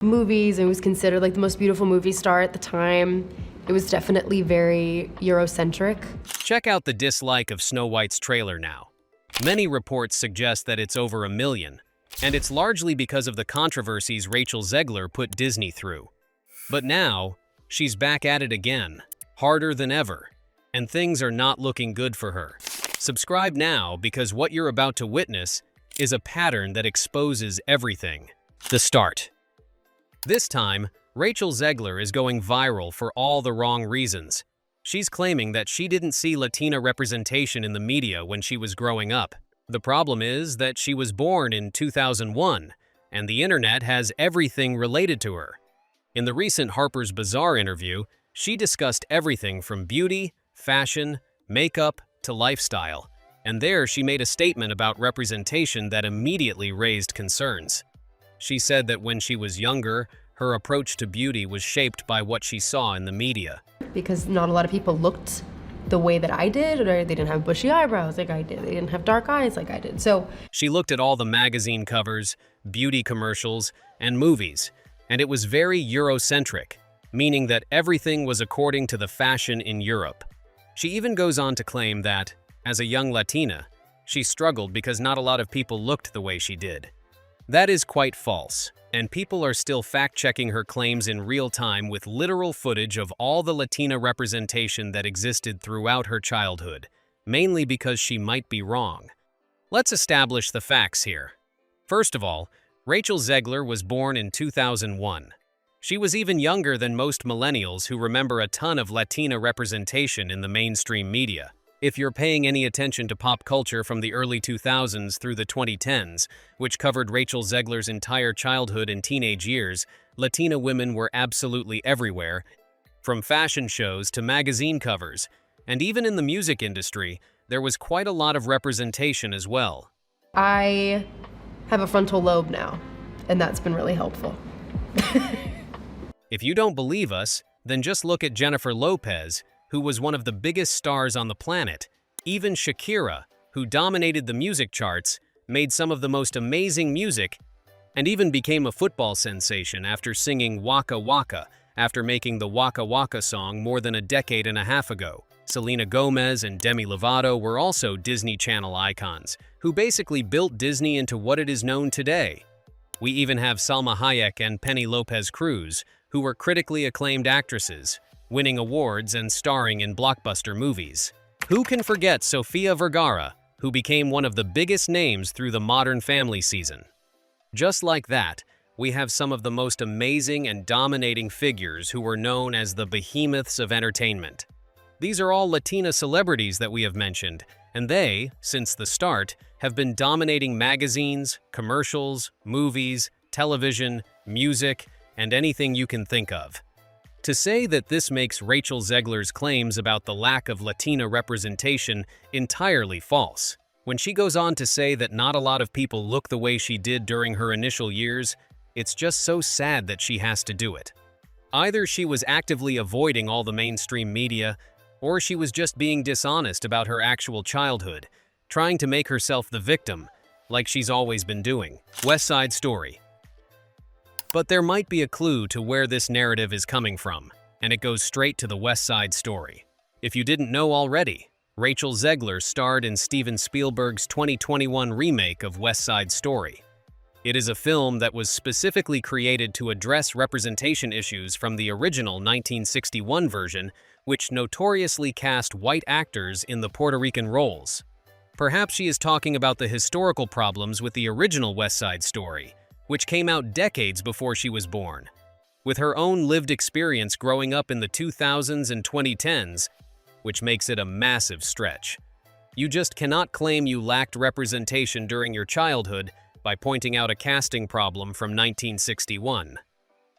movies and was considered like the most beautiful movie star at the time. It was definitely very Eurocentric. Check out the dislike of Snow White's trailer now. Many reports suggest that it's over 1 million, and it's largely because of the controversies Rachel Zegler put Disney through. But now, she's back at it again, harder than ever, and things are not looking good for her. Subscribe now because what you're about to witness is a pattern that exposes everything. The start. This time, Rachel Zegler is going viral for all the wrong reasons. She's claiming that she didn't see Latina representation in the media when she was growing up. The problem is that she was born in 2001, and the internet has everything related to her. In the recent Harper's Bazaar interview, she discussed everything from beauty, fashion, makeup, to lifestyle, and there she made a statement about representation that immediately raised concerns. She said that when she was younger, her approach to beauty was shaped by what she saw in the media. Because not a lot of people looked the way that I did, or they didn't have bushy eyebrows like I did. They didn't have dark eyes like I did. So she looked at all the magazine covers, beauty commercials, and movies, and it was very Eurocentric, meaning that everything was according to the fashion in Europe. She even goes on to claim that, as a young Latina, she struggled because not a lot of people looked the way she did. That is quite false, and people are still fact-checking her claims in real time with literal footage of all the Latina representation that existed throughout her childhood, mainly because she might be wrong. Let's establish the facts here. First of all, Rachel Zegler was born in 2001. She was even younger than most millennials who remember a ton of Latina representation in the mainstream media. If you're paying any attention to pop culture from the early 2000s through the 2010s, which covered Rachel Zegler's entire childhood and teenage years, Latina women were absolutely everywhere, from fashion shows to magazine covers, and even in the music industry, there was quite a lot of representation as well. I have a frontal lobe now, and that's been really helpful. If you don't believe us, then just look at Jennifer Lopez, who was one of the biggest stars on the planet. Even Shakira, who dominated the music charts, made some of the most amazing music, and even became a football sensation after singing Waka Waka, after making the Waka Waka song more than a decade and a half ago. Selena Gomez and Demi Lovato were also Disney Channel icons, who basically built Disney into what it is known today. We even have Salma Hayek and Penélope Cruz, who were critically acclaimed actresses, winning awards and starring in blockbuster movies. Who can forget Sofia Vergara, who became one of the biggest names through the Modern Family season? Just like that, we have some of the most amazing and dominating figures who were known as the behemoths of entertainment. These are all Latina celebrities that we have mentioned, and they, since the start, have been dominating magazines, commercials, movies, television, music, and anything you can think of. To say that this makes Rachel Zegler's claims about the lack of Latina representation entirely false. When she goes on to say that not a lot of people look the way she did during her initial years, it's just so sad that she has to do it. Either she was actively avoiding all the mainstream media, or she was just being dishonest about her actual childhood, trying to make herself the victim, like she's always been doing. West Side Story. But there might be a clue to where this narrative is coming from, and it goes straight to the West Side Story. If you didn't know already, Rachel Zegler starred in Steven Spielberg's 2021 remake of West Side Story. It is a film that was specifically created to address representation issues from the original 1961 version, which notoriously cast white actors in the Puerto Rican roles. Perhaps she is talking about the historical problems with the original West Side Story, which came out decades before she was born. With her own lived experience growing up in the 2000s and 2010s, which makes it a massive stretch. You just cannot claim you lacked representation during your childhood by pointing out a casting problem from 1961.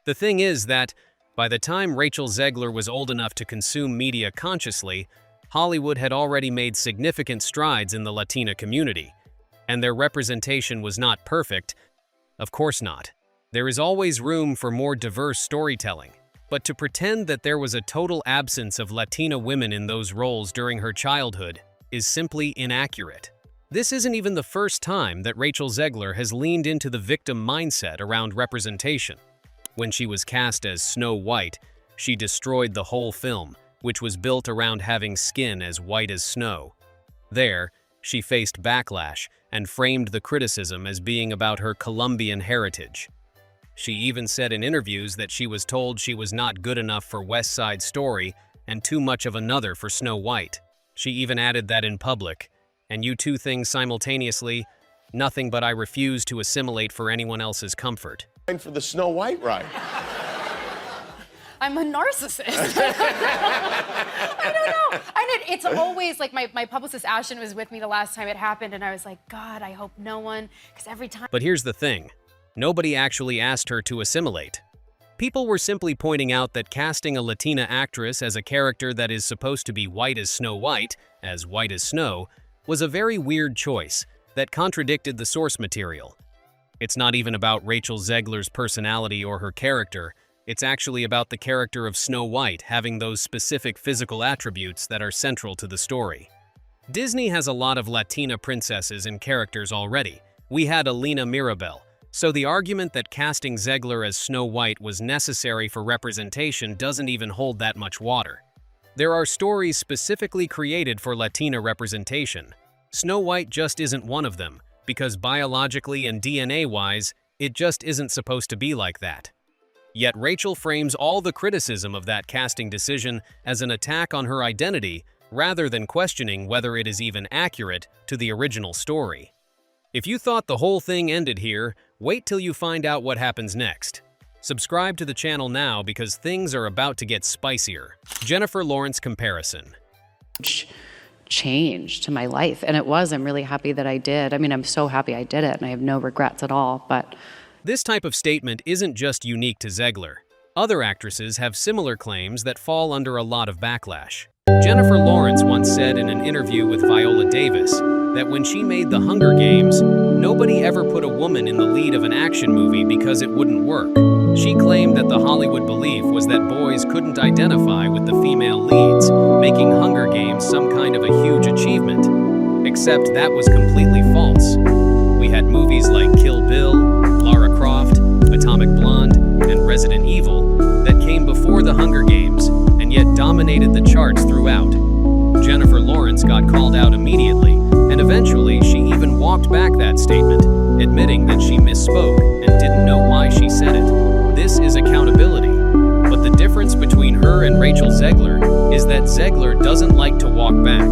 The thing is that, by the time Rachel Zegler was old enough to consume media consciously, Hollywood had already made significant strides in the Latina community, and their representation was not perfect. Of course not. There is always room for more diverse storytelling, but to pretend that there was a total absence of Latina women in those roles during her childhood is simply inaccurate. This isn't even the first time that Rachel Zegler has leaned into the victim mindset around representation. When she was cast as Snow White, she destroyed the whole film, which was built around having skin as white as snow. There, she faced backlash and framed the criticism as being about her Colombian heritage. She even said in interviews that she was told she was not good enough for West Side Story and too much of another for Snow White. She even added that in public, and you two things simultaneously, nothing but I refuse to assimilate for anyone else's comfort. For the Snow White ride. I'm a narcissist. I don't know. It's always like my publicist Ashton was with me the last time it happened, and I was like, God, I hope no one, because every time. But here's the thing. Nobody actually asked her to assimilate. People were simply pointing out that casting a Latina actress as a character that is supposed to be white as Snow White, as white as snow, was a very weird choice that contradicted the source material. It's not even about Rachel Zegler's personality or her character. It's actually about the character of Snow White having those specific physical attributes that are central to the story. Disney has a lot of Latina princesses and characters already. We had Alina Mirabel, so the argument that casting Zegler as Snow White was necessary for representation doesn't even hold that much water. There are stories specifically created for Latina representation. Snow White just isn't one of them, because biologically and DNA-wise, it just isn't supposed to be like that. Yet Rachel frames all the criticism of that casting decision as an attack on her identity rather than questioning whether it is even accurate to the original story. If you thought the whole thing ended here, wait till you find out what happens next. Subscribe to the channel now because things are about to get spicier. Jennifer Lawrence comparison. Change to my life, and it was. I'm really happy that I did. I mean, I'm so happy I did it, and I have no regrets at all, but... This type of statement isn't just unique to Zegler. Other actresses have similar claims that fall under a lot of backlash. Jennifer Lawrence once said in an interview with Viola Davis that when she made The Hunger Games, nobody ever put a woman in the lead of an action movie because it wouldn't work. She claimed that the Hollywood belief was that boys couldn't identify with the female leads, making Hunger Games some kind of a huge achievement. Except that was completely false. We had movies like Kill Bill, Lara Croft, Atomic Blonde, and Resident Evil that came before The Hunger Games and yet dominated the charts throughout. Jennifer Lawrence got called out immediately, and eventually she even walked back that statement, admitting that she misspoke and didn't know why she said it. This is accountability. But the difference between her and Rachel Zegler is that Zegler doesn't like to walk back.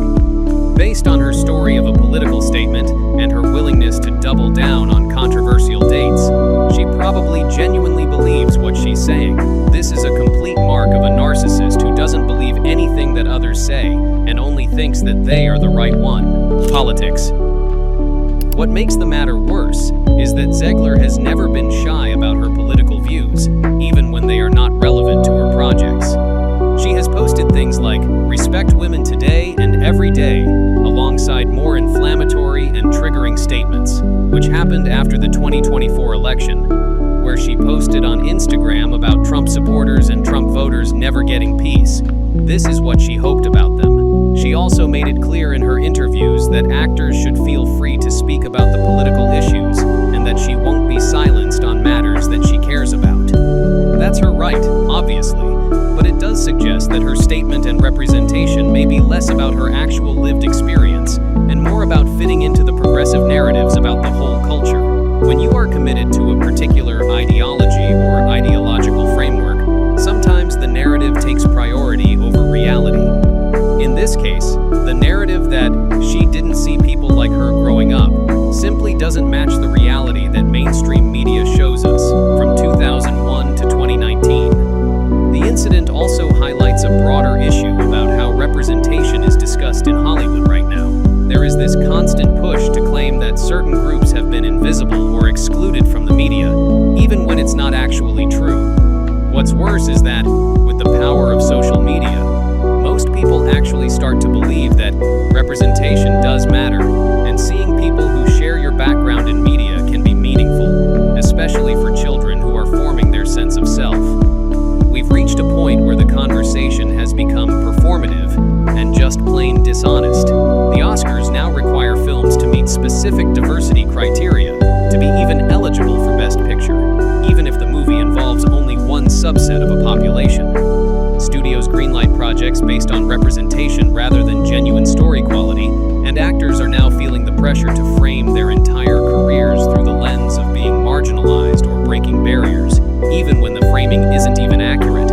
Based on her story of a political statement and her willingness to double down on controversial dates, she probably genuinely believes what she's saying. This is a complete mark of a narcissist who doesn't believe anything that others say and only thinks that they are the right one. Politics. What makes the matter worse is that Zegler has never been shy about her political views, even when they are not relevant to her projects. She has posted things like "Respect women today and every day," alongside more inflammatory and triggering statements, which happened after the 2024 election, where she posted on Instagram about Trump supporters and Trump voters never getting peace. This is what she hoped about them. She also made it clear in her interviews that actors should feel free to speak about the political issues and that she won't be silenced on matters that she cares about. That's her right, obviously, but it does suggest that her statement and representation may be less about her actual lived experience and more about fitting into the progressive narratives about the whole culture. When you are committed to a particular ideology or ideological framework, sometimes the narrative takes priority over reality. In this case, the narrative that she didn't see people like her growing up simply doesn't match the reality that mainstream media shows us from 2001 to 2019. The incident also highlights a broader issue about how representation is discussed in Hollywood right now. There is this constant push to claim that certain groups have been invisible or excluded from the media, even when it's not actually true. What's worse is that, with the power of social media, most people actually start to believe that representation does matter, and seeing people who share your background in media can be meaningful, especially for children who are forming their sense of self. We've reached a point where the conversation has become performative and just plain dishonest. The Oscars now require films to meet specific diversity criteria to be even eligible for Best Picture, even if the movie involves only subset of a population. Studios greenlight projects based on representation rather than genuine story quality, and actors are now feeling the pressure to frame their entire careers through the lens of being marginalized or breaking barriers, even when the framing isn't even accurate.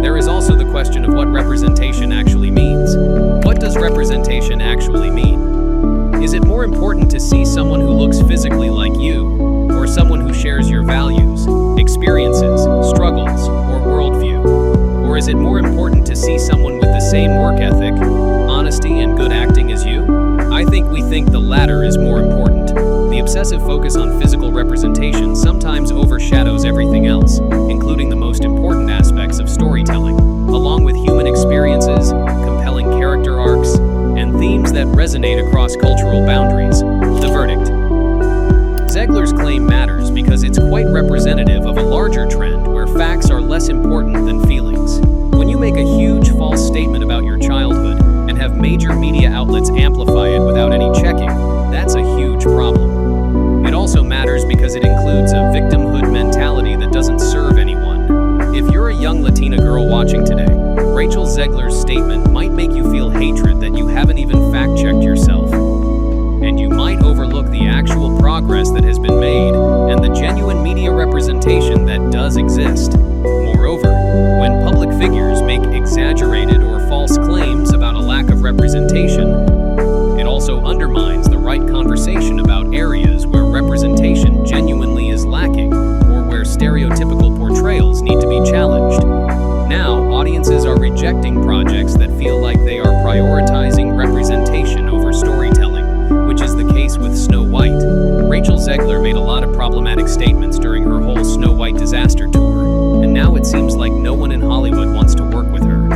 There is also the question of what representation actually means. What does representation actually mean? Is it more important to see someone who looks physically like you, or someone who shares your values, experiences, struggles, or worldview? Or is it more important to see someone with the same work ethic, honesty, and good acting as you? I think we think the latter is more important. The obsessive focus on physical representation sometimes overshadows everything else, including the most important aspects of storytelling, along with human experiences, compelling character arcs, and themes that resonate across cultural boundaries. The verdict. Zegler's claim matters because it's quite representative of a larger trend where facts are less important than feelings. When you make a huge false statement about your childhood and have major media outlets amplify it without any checking, that's a huge problem. It also matters because it includes a victimhood mentality that doesn't serve anyone. If you're a young Latina girl watching today, Rachel Zegler's statement might make you feel hatred that you haven't even fact-checked yourself. And you might overlook the actual progress that has been made and the genuine media representation that does exist. Moreover, when public figures make exaggerated or false claims about a lack of representation, it also undermines the right conversation about areas where representation genuinely is lacking or where stereotypical portrayals need to be challenged. Now, audiences are rejecting projects that feel like they are prioritizing representation over storytelling, which is the case with Snow White. Rachel Zegler made a lot of problematic statements during her whole Snow White disaster tour, and now it seems like no one in Hollywood wants to work with her.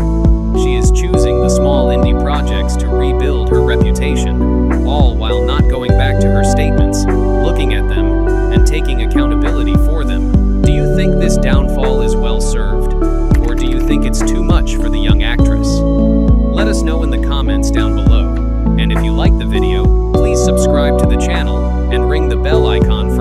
She is choosing the small indie projects to rebuild her reputation, all while not going back to her statements, looking at them, and taking accountability for them. Do you think this downfall is well served? Or do you think it's too much for the young actress? Let us know in the comments down below. And if you like the video, please subscribe to the channel and ring the bell icon